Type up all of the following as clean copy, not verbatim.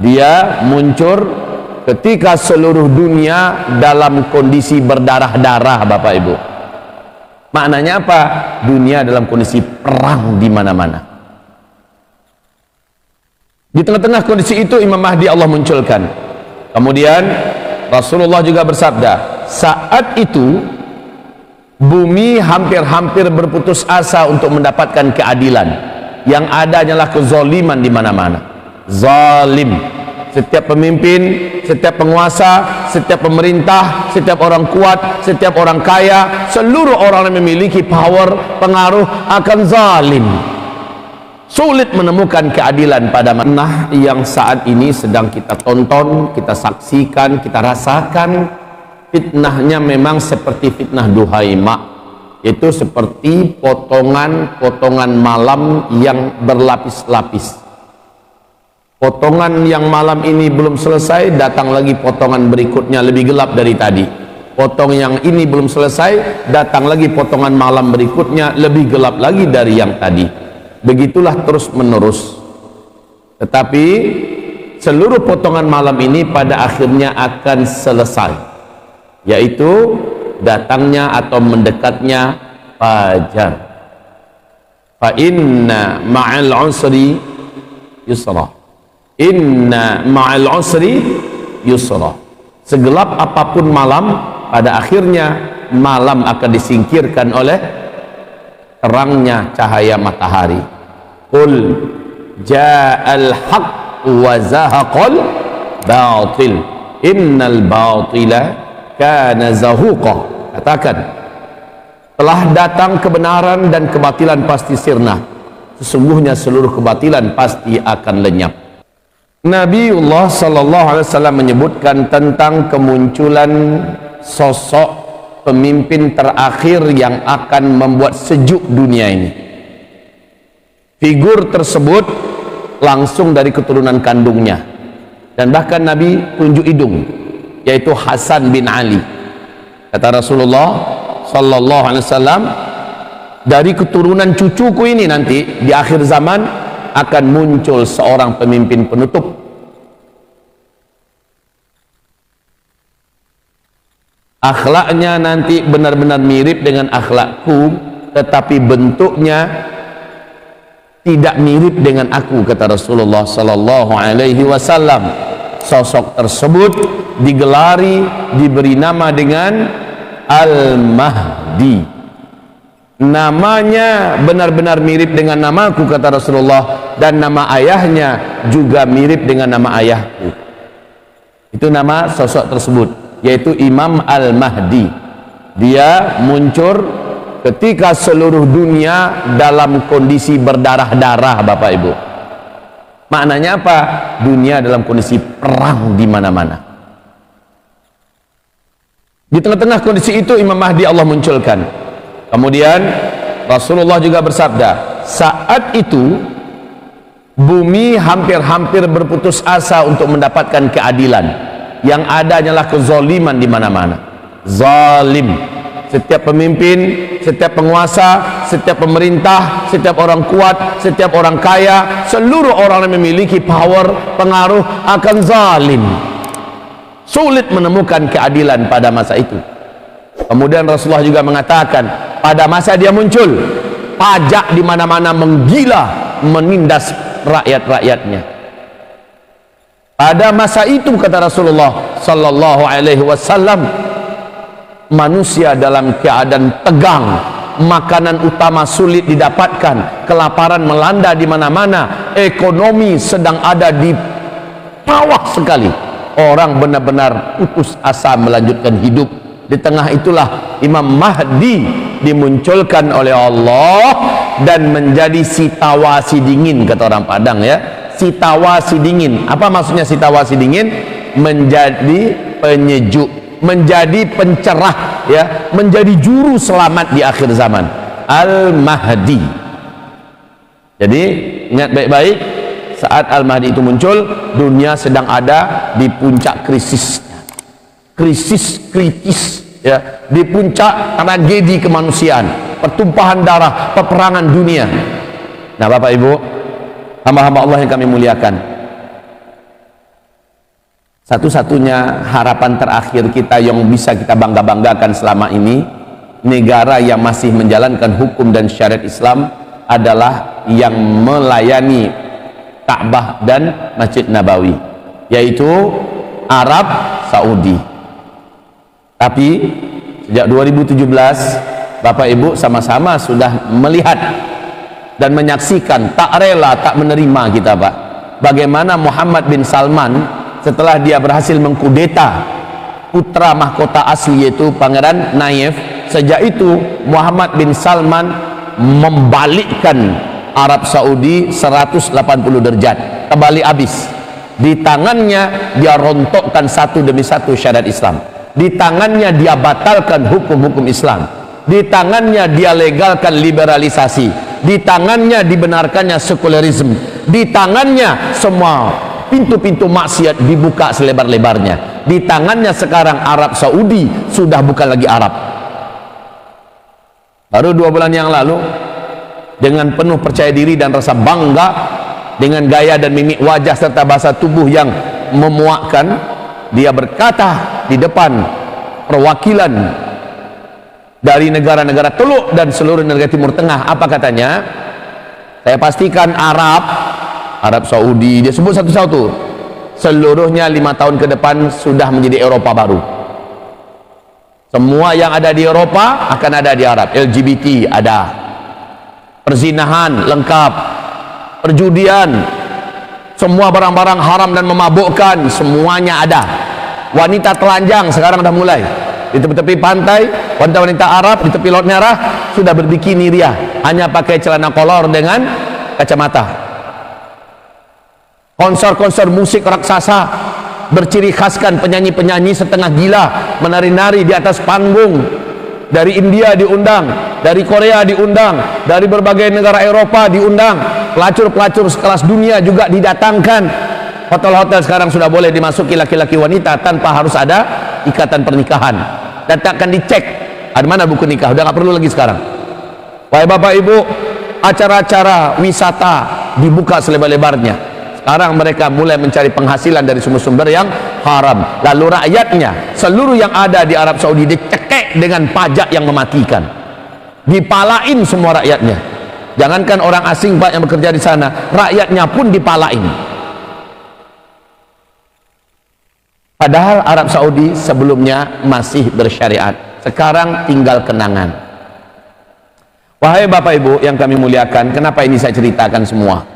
Dia muncul ketika seluruh dunia dalam kondisi berdarah-darah, Bapak Ibu. Maknanya apa? Dunia dalam kondisi perang di mana-mana. Di tengah-tengah kondisi itu Imam Mahdi Allah munculkan. Kemudian Rasulullah juga bersabda, saat itu bumi hampir-hampir berputus asa untuk mendapatkan keadilan. Yang ada hanyalah kezaliman di mana-mana. Zalim. Setiap pemimpin, setiap penguasa, setiap pemerintah, setiap orang kuat, setiap orang kaya, seluruh orang yang memiliki power, pengaruh akan zalim. Sulit menemukan keadilan pada mana yang saat ini sedang kita tonton, kita saksikan, kita rasakan. Fitnahnya memang seperti fitnah Duhaimah, yaitu seperti potongan-potongan malam yang berlapis-lapis. Potongan yang malam ini belum selesai, datang lagi potongan berikutnya lebih gelap dari tadi. Potong yang ini belum selesai, datang lagi potongan malam berikutnya lebih gelap lagi dari yang tadi. Begitulah terus menerus. Tetapi seluruh potongan malam ini pada akhirnya akan selesai, yaitu datangnya atau mendekatnya fajar. Fa inna ma'al usri yusra. Inna ma'al usri yusra. Segelap apapun malam, pada akhirnya malam akan disingkirkan oleh terangnya cahaya matahari. Qul ja'al haq wa zahaqal batil innal batila kana zahuqa. Katakan, telah datang kebenaran dan kebatilan pasti sirna. Sesungguhnya seluruh kebatilan pasti akan lenyap. Nabiullah sallallahu alaihi wasallam menyebutkan tentang kemunculan sosok pemimpin terakhir yang akan membuat sejuk dunia ini. Figur tersebut langsung dari keturunan kandungnya, dan bahkan Nabi tunjuk hidung, yaitu Hasan bin Ali. Kata Rasulullah sallallahu alaihi wasallam, dari keturunan cucuku ini nanti di akhir zaman akan muncul seorang pemimpin penutup. Akhlaknya nanti benar-benar mirip dengan akhlakku, tetapi bentuknya tidak mirip dengan aku, kata Rasulullah sallallahu alaihi wasallam. Sosok tersebut digelari, diberi nama dengan Al-Mahdi. Namanya benar-benar mirip dengan namaku, kata Rasulullah, dan nama ayahnya juga mirip dengan nama ayahku. Itu nama sosok tersebut, yaitu Imam Al-Mahdi. Dia muncul ketika seluruh dunia dalam kondisi berdarah-darah, Bapak Ibu. Maknanya apa? Dunia dalam kondisi perang di mana-mana. Di tengah-tengah kondisi itu Imam Mahdi Allah munculkan. Kemudian Rasulullah juga bersabda, saat itu bumi hampir-hampir berputus asa untuk mendapatkan keadilan. Yang ada hanyalah kezaliman di mana-mana. Zalim. Setiap pemimpin, setiap penguasa, setiap pemerintah, setiap orang kuat, setiap orang kaya, seluruh orang yang memiliki power, pengaruh akan zalim. Sulit menemukan keadilan pada masa itu. Kemudian Rasulullah juga mengatakan, pada masa dia muncul, pajak di mana-mana menggila, menindas rakyat-rakyatnya. Pada masa itu, kata Rasulullah sallallahu alaihi wasallam, manusia dalam keadaan tegang, makanan utama sulit didapatkan, kelaparan melanda di mana-mana, ekonomi sedang ada di bawah sekali. Orang benar-benar putus asa melanjutkan hidup. Di tengah itulah Imam Mahdi dimunculkan oleh Allah dan menjadi sitawasi dingin, kata orang Padang ya. Sitawasi dingin. Apa maksudnya sitawasi dingin? Menjadi penyejuk, menjadi pencerah ya, menjadi juru selamat di akhir zaman. Al-Mahdi. Jadi ingat baik-baik, saat Al-Mahdi itu muncul, dunia sedang ada di puncak krisisnya. Krisis kritis ya, di puncak tragedi kemanusiaan, pertumpahan darah, peperangan dunia. Nah, Bapak Ibu, hamba-hamba Allah yang kami muliakan, Satu-satunya harapan terakhir kita yang bisa kita bangga-banggakan selama ini, negara yang masih menjalankan hukum dan syariat Islam adalah yang melayani Ka'bah dan Masjid Nabawi, yaitu Arab Saudi. Tapi sejak 2017 Bapak Ibu sama-sama sudah melihat dan menyaksikan, tak rela, tak menerima kita Pak, bagaimana Muhammad bin Salman setelah dia berhasil mengkudeta putra mahkota asli yaitu Pangeran Nayef. Sejak itu Muhammad bin Salman membalikkan Arab Saudi 180 derajat, kembali habis. Di tangannya dia rontokkan satu demi satu syariat Islam, di tangannya dia batalkan hukum-hukum Islam, di tangannya dia legalkan liberalisasi, di tangannya dibenarkannya sekularisme, di tangannya semua pintu-pintu maksiat dibuka selebar-lebarnya. Di tangannya sekarang Arab Saudi sudah bukan lagi Arab. Baru 2 bulan yang lalu, dengan penuh percaya diri dan rasa bangga, dengan gaya dan mimik wajah serta bahasa tubuh yang memuakkan, dia berkata di depan perwakilan dari negara-negara Teluk dan seluruh negara Timur Tengah. Apa katanya? Saya pastikan Arab Saudi, dia sebut satu-satu, seluruhnya 5 tahun ke depan sudah menjadi Eropa baru. Semua yang ada di Eropa akan ada di Arab. LGBT ada, perzinahan lengkap, perjudian, semua barang-barang haram dan memabukkan semuanya ada. Wanita telanjang sekarang dah mulai di tepi-tepi pantai, wanita-wanita Arab di tepi Laut Merah sudah berbikini ria, hanya pakai celana kolor dengan kacamata. Konser-konser musik raksasa berciri khaskan penyanyi-penyanyi setengah gila menari-nari di atas panggung. Dari India diundang, dari Korea diundang, dari berbagai negara Eropa diundang, pelacur-pelacur sekelas dunia juga didatangkan. Hotel-hotel sekarang sudah boleh dimasuki laki-laki wanita tanpa harus ada ikatan pernikahan, dan tak akan dicek ada mana buku nikah, udah nggak perlu lagi sekarang. Wahai Bapak Ibu, acara-acara wisata dibuka selebar-lebarnya. Sekarang mereka mulai mencari penghasilan dari sumber-sumber yang haram. Lalu rakyatnya, seluruh yang ada di Arab Saudi dicekek dengan pajak yang mematikan. Dipalain semua rakyatnya. Jangankan orang asing Pak yang bekerja di sana, rakyatnya pun dipalain. Padahal Arab Saudi sebelumnya masih bersyariat, sekarang tinggal kenangan. Wahai Bapak Ibu yang kami muliakan, kenapa ini saya ceritakan semua?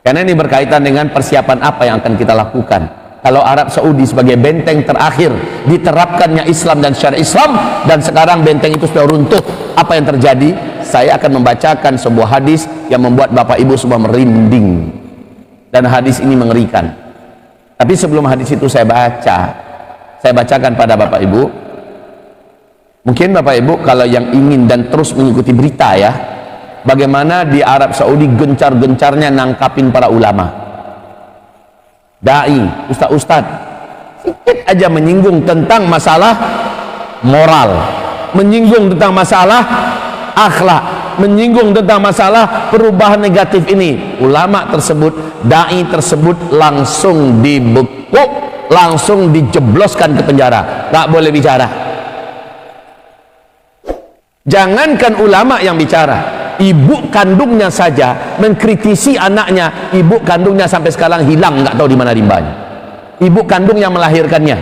Karena ini berkaitan dengan persiapan apa yang akan kita lakukan. Kalau Arab Saudi sebagai benteng terakhir diterapkannya Islam dan syariat Islam, dan sekarang benteng itu sudah runtuh, apa yang terjadi? Saya akan membacakan sebuah hadis yang membuat Bapak Ibu semua merinding, dan hadis ini mengerikan. Tapi sebelum hadis itu saya bacakan pada Bapak Ibu. Mungkin Bapak Ibu kalau yang ingin dan terus mengikuti berita ya, bagaimana di Arab Saudi gencar-gencarnya nangkapin para ulama, dai, ustaz-ustaz, sedikit aja menyinggung tentang masalah moral, menyinggung tentang masalah akhlak, menyinggung tentang masalah perubahan negatif ini, ulama tersebut, dai tersebut langsung dibekuk, langsung dijebloskan ke penjara, nggak boleh bicara. Jangankan ulama yang bicara, ibu kandungnya saja mengkritisi anaknya, ibu kandungnya sampai sekarang hilang, nggak tahu di mana rimbanya. Ibu kandung yang melahirkannya.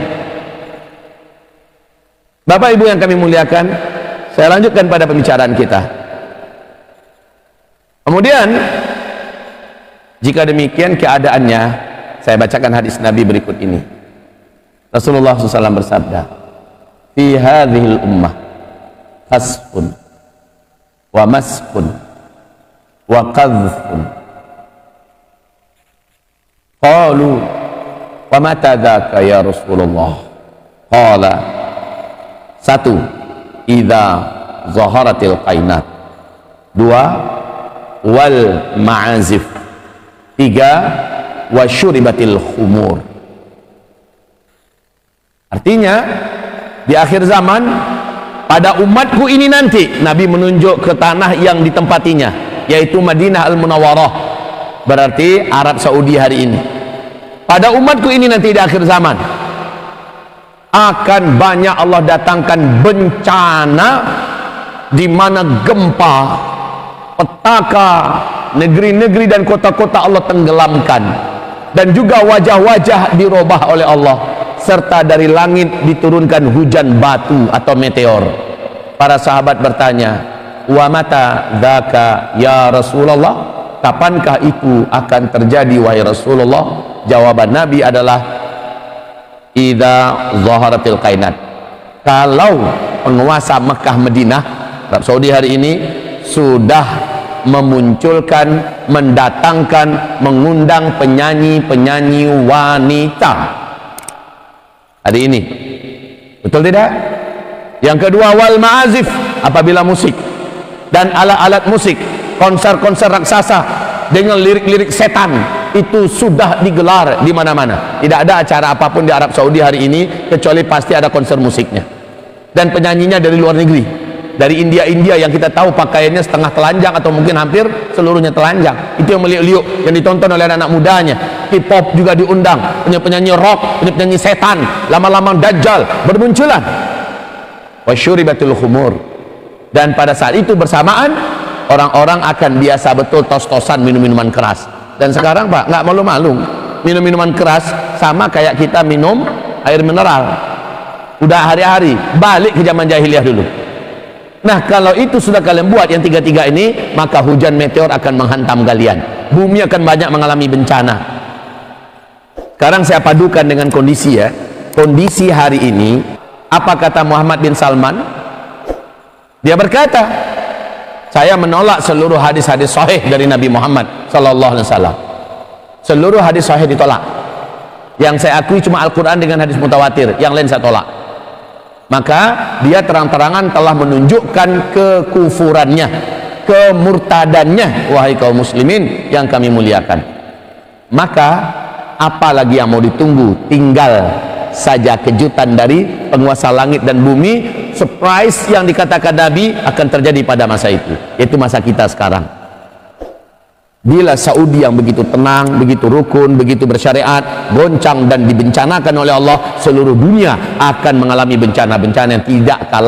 Bapak Ibu yang kami muliakan, saya lanjutkan pada pembicaraan kita. Kemudian, jika demikian keadaannya, saya bacakan hadis Nabi berikut ini. Rasulullah SAW bersabda, "Fi hadhil ummah hasfun wa maskun wa qadhfun." Qalu, "Wa mata dzaka ya Rasulullah?" Qala, 1. Idza zaharatil qainat. 2. Wal ma'azif. 3. Wa syuribatil khumur. Artinya di akhir zaman, pada umatku ini nanti, Nabi menunjuk ke tanah yang ditempatinya, yaitu Madinah Al-Munawwarah, berarti Arab Saudi hari ini. pada umatku ini nanti di akhir zaman akan banyak Allah datangkan bencana di mana gempa, petaka, negeri-negeri dan kota-kota Allah tenggelamkan, dan juga wajah-wajah dirubah oleh Allah, serta dari langit diturunkan hujan batu atau meteor. Para sahabat bertanya, wa mata dzaka ya Rasulullah? Kapankah itu akan terjadi wahai Rasulullah? Jawaban Nabi adalah idza zaharatil kainat. Kalau penguasa Mekah Madinah Arab Saudi hari ini sudah memunculkan, mendatangkan, mengundang penyanyi-penyanyi wanita hari ini, betul tidak? Yang kedua, wal ma'azif, apabila musik dan alat-alat musik, konser-konser raksasa dengan lirik-lirik setan itu sudah digelar di mana-mana. Tidak ada acara apapun di Arab Saudi hari ini kecuali pasti ada konser musiknya, dan penyanyinya dari luar negeri, dari India yang kita tahu pakaiannya setengah telanjang atau mungkin hampir seluruhnya telanjang. Itu yang meliuk-liuk, yang ditonton oleh anak mudanya. Hip hop juga diundang, penyanyi rock, penyanyi setan, lama-lama dajjal bermunculan. Wasyuribatul khumur, dan pada saat itu bersamaan orang-orang akan biasa betul tos-tosan minum minuman keras. Dan sekarang Pak, nggak malu-malu minum minuman keras, sama kayak kita minum air mineral. Udah hari-hari, balik ke zaman jahiliyah dulu. Nah, kalau itu sudah kalian buat yang tiga-tiga ini, maka hujan meteor akan menghantam kalian, bumi akan banyak mengalami bencana. Sekarang saya padukan dengan kondisi kondisi hari ini. Apa kata Muhammad bin Salman? Dia berkata, saya menolak seluruh hadis-hadis sahih dari Nabi Muhammad sallallahu alaihi wasallam. Seluruh hadis sahih ditolak. Yang saya akui cuma Al-Quran dengan hadis mutawatir, yang lain saya tolak. Maka dia terang-terangan telah menunjukkan kekufurannya, kemurtadannya, wahai kaum muslimin yang kami muliakan. Maka apalagi yang mau ditunggu? Tinggal saja kejutan dari penguasa langit dan bumi. Surprise yang dikatakan Nabi akan terjadi pada masa itu, yaitu masa kita sekarang. Bila Saudi yang begitu tenang, begitu rukun, begitu bersyariat, goncang dan dibencanakan oleh Allah, seluruh dunia akan mengalami bencana-bencana yang tidak kalah